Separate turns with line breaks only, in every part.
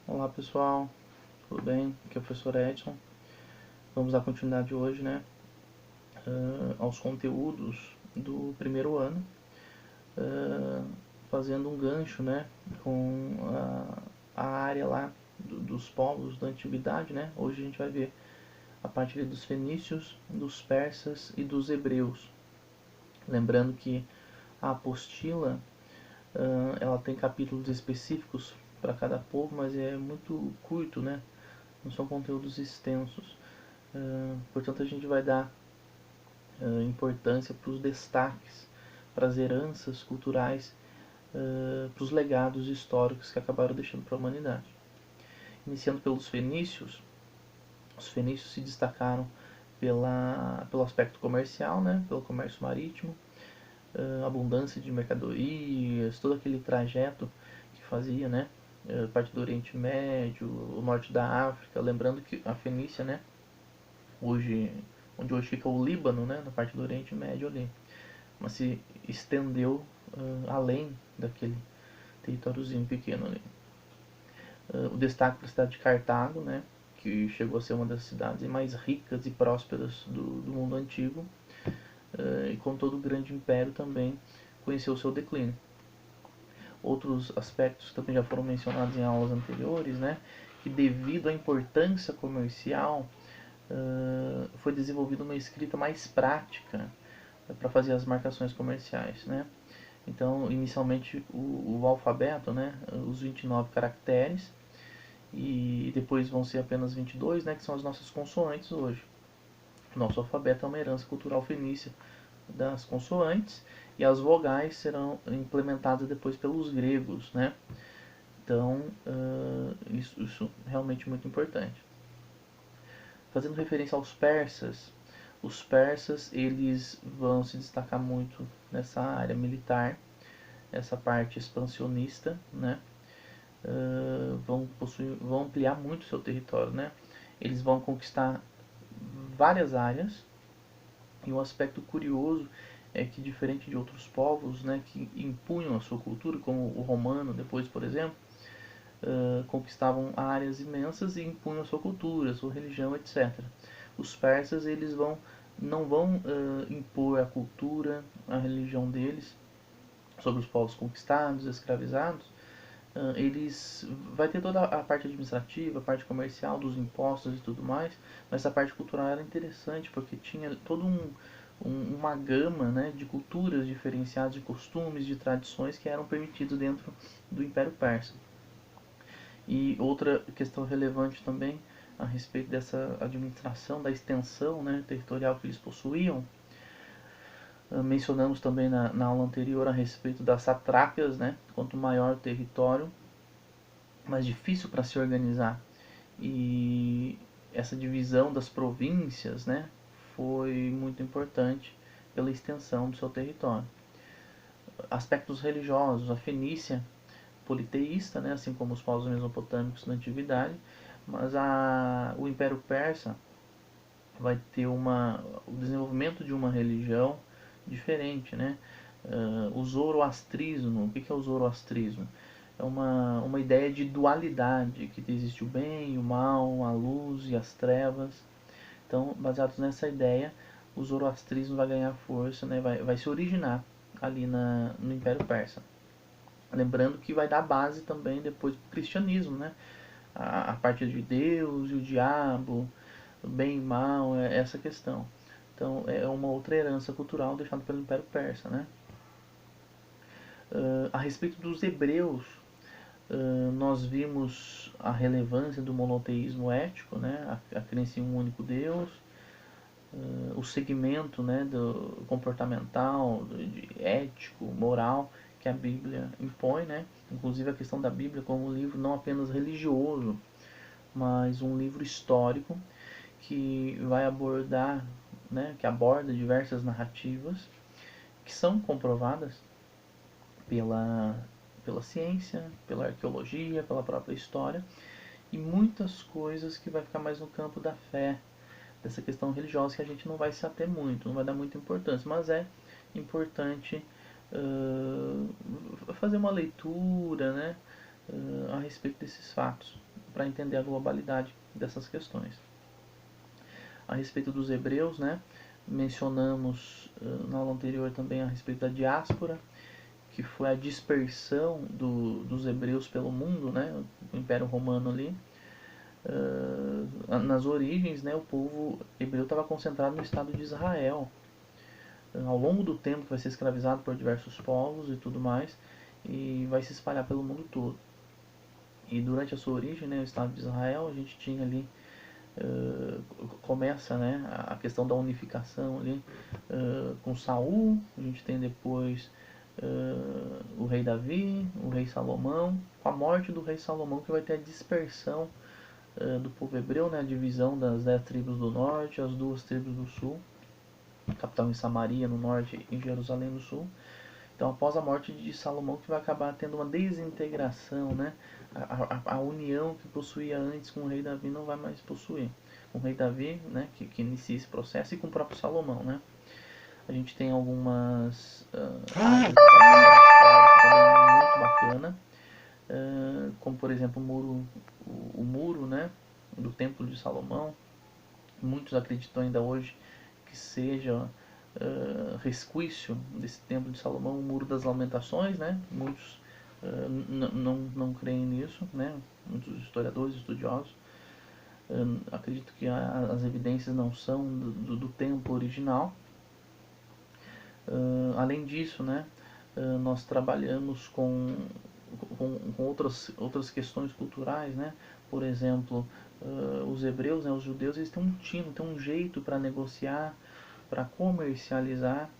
Olá pessoal, tudo bem? Aqui é o professor Edson. Vamos dar continuidade hoje, aos conteúdos do primeiro ano, fazendo um gancho, com a área lá dos povos da antiguidade, Hoje a gente vai ver a parte dos fenícios, dos persas e dos hebreus. Lembrando que a apostila, ela tem capítulos específicos para cada povo, mas é muito curto, Não são conteúdos extensos. Portanto, a gente vai dar importância para os destaques, para as heranças culturais, para os legados históricos que acabaram deixando para a humanidade. Iniciando pelos fenícios, os fenícios se destacaram pelo aspecto comercial, pelo comércio marítimo, abundância de mercadorias, todo aquele trajeto que fazia, parte do Oriente Médio, o norte da África. Lembrando que a Fenícia, hoje, onde hoje fica o Líbano, na parte do Oriente Médio ali, mas se estendeu além daquele territóriozinho pequeno ali. O destaque para a cidade de Cartago, que chegou a ser uma das cidades mais ricas e prósperas do mundo antigo, e com todo o grande império também conheceu o seu declínio. Outros aspectos que também já foram mencionados em aulas anteriores, que devido à importância comercial, foi desenvolvida uma escrita mais prática para fazer as marcações comerciais, Então, inicialmente o alfabeto, os 29 caracteres, e depois vão ser apenas 22, que são as nossas consoantes hoje. Nosso alfabeto é uma herança cultural fenícia das consoantes, e as vogais serão implementadas depois pelos gregos, Então, isso realmente é muito importante. Fazendo referência aos persas, os persas eles vão se destacar muito nessa área militar, essa parte expansionista, vão ampliar muito o seu território, Eles vão conquistar várias áreas, e um aspecto curioso é que, diferente de outros povos, que impunham a sua cultura, como o romano depois, por exemplo, conquistavam áreas imensas e impunham a sua cultura, a sua religião, etc. Os persas não vão impor a cultura, a religião deles sobre os povos conquistados, escravizados. Eles vai ter toda a parte administrativa, a parte comercial, dos impostos e tudo mais, mas essa parte cultural era interessante porque tinha todo uma gama, de culturas diferenciadas, de costumes, de tradições que eram permitidos dentro do Império Persa. E outra questão relevante também a respeito dessa administração, da extensão, territorial que eles possuíam. Mencionamos também na aula anterior a respeito das satrápias, quanto maior o território, mais difícil para se organizar. E essa divisão das províncias, foi muito importante pela extensão do seu território. Aspectos religiosos, a Fenícia politeísta, assim como os povos mesopotâmicos da antiguidade, mas o Império Persa vai ter o desenvolvimento de uma religião diferente, o zoroastrismo. O que é o zoroastrismo? É uma ideia de dualidade, que existe o bem e o mal, a luz e as trevas. Então, baseados nessa ideia, o zoroastrismo vai ganhar força, vai se originar ali no Império Persa. Lembrando que vai dar base também depois para o cristianismo, A parte de Deus e o diabo, o bem e mal, essa questão. Então é uma outra herança cultural deixada pelo Império Persa, A respeito dos hebreus, nós vimos a relevância do monoteísmo ético, a crença em um único Deus, o segmento, do comportamental, de ético, moral que a Bíblia impõe, Inclusive a questão da Bíblia como um livro não apenas religioso, mas um livro histórico que vai abordar, que aborda diversas narrativas que são comprovadas pela ciência, pela arqueologia, pela própria história, e muitas coisas que vai ficar mais no campo da fé, dessa questão religiosa, que a gente não vai se ater muito, não vai dar muita importância, mas é importante fazer uma leitura, a respeito desses fatos. para entender a globalidade dessas questões. A respeito dos hebreus, né, mencionamos na aula anterior também a respeito da diáspora, que foi a dispersão dos hebreus pelo mundo, né, o Império Romano ali. Nas origens, né, o povo hebreu estava concentrado no estado de Israel. Ao longo do tempo vai ser escravizado por diversos povos e tudo mais, e vai se espalhar pelo mundo todo. E durante a sua origem, né, o estado de Israel, a gente tinha ali começa, né, a questão da unificação ali com Saul. A gente tem depois o rei Davi, o rei Salomão. Com a morte do rei Salomão que vai ter a dispersão do povo hebreu, né, a divisão das 10 tribos do norte, as 2 tribos do sul, capital em Samaria no norte e Jerusalém no sul. Então, após a morte de Salomão, que vai acabar tendo uma desintegração, né? A união que possuía antes com o rei Davi não vai mais possuir. Com o rei Davi, né, que inicia esse processo, e com o próprio Salomão, né? A gente tem algumas áreas também muito bacana, como por exemplo o muro, né, do Templo de Salomão. Muitos acreditam ainda hoje que seja resquício desse Templo de Salomão, o Muro das Lamentações, né? Muitos não creem nisso, né? Muitos historiadores, estudiosos acreditam que as evidências não são do templo original. Além disso, né? Nós trabalhamos com outras questões culturais, né? Por exemplo, os hebreus, né, os judeus, eles têm um tino, têm um jeito para negociar, para comercializar.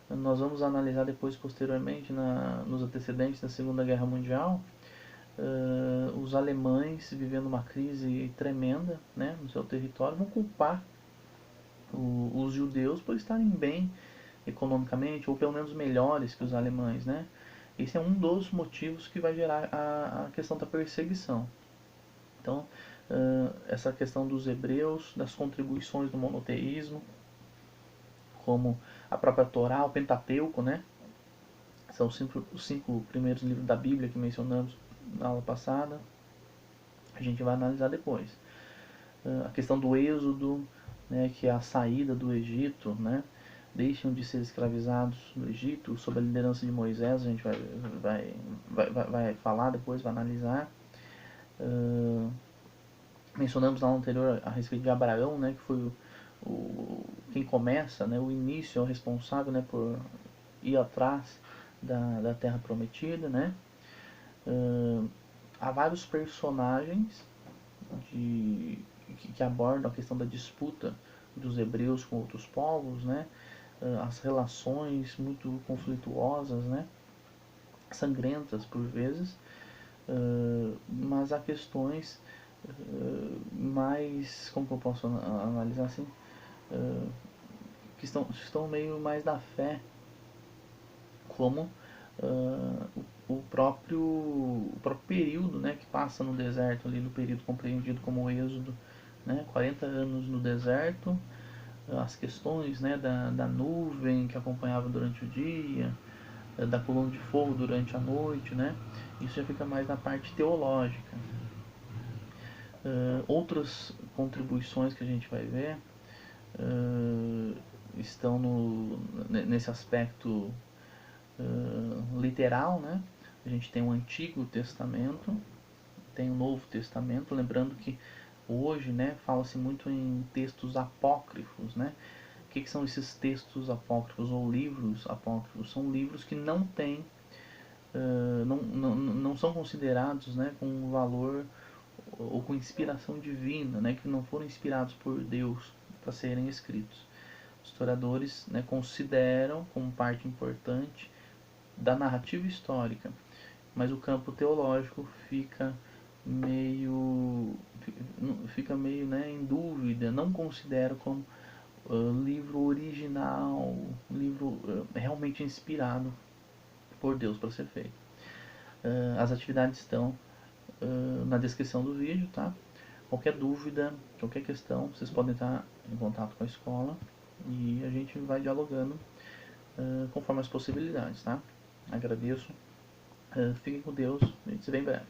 Nós vamos analisar depois, posteriormente, nos antecedentes da Segunda Guerra Mundial, os alemães vivendo uma crise tremenda, né, no seu território, vão culpar os judeus por estarem bem economicamente, ou pelo menos melhores que os alemães, né? Esse é um dos motivos que vai gerar a questão da perseguição. Então, essa questão dos hebreus, das contribuições do monoteísmo, como a própria Torá, o Pentateuco, né? São os 5 primeiros livros da Bíblia que mencionamos na aula passada. A gente vai analisar depois. A questão do êxodo, né, que é a saída do Egito, né? Deixam de ser escravizados no Egito, sob a liderança de Moisés. A gente vai falar depois, vai analisar. Mencionamos na aula anterior a respeito de Abraão, né, que foi quem começa, né, o início, é o responsável, né, por ir atrás da Terra Prometida, né. Há vários personagens que abordam a questão da disputa dos hebreus com outros povos, né, as relações muito conflituosas, né, sangrentas por vezes, mas há questões mais, como que eu posso analisar assim, que estão meio mais da fé, como o próprio período, né, que passa no deserto, ali no período compreendido como o Êxodo, né, 40 anos no deserto, as questões, né, da nuvem que acompanhava durante o dia, da coluna de fogo durante a noite, né, isso já fica mais na parte teológica. Outras contribuições que a gente vai ver estão nesse aspecto literal, né? A gente tem o Antigo Testamento, tem o Novo Testamento, lembrando que hoje, né, fala-se muito em textos apócrifos, né? O que são esses textos apócrifos ou livros apócrifos? São livros que não têm, não são considerados, né, com valor ou com inspiração divina, né, que não foram inspirados por Deus para serem escritos. Os historiadores, né, consideram como parte importante da narrativa histórica, mas o campo teológico fica meio, né, em dúvida, não considera como livro original, livro realmente inspirado por Deus para ser feito. As atividades estão na descrição do vídeo, tá? Qualquer dúvida, qualquer questão, vocês podem estar em contato com a escola e a gente vai dialogando conforme as possibilidades, tá? Agradeço, fiquem com Deus, a gente se vê em breve.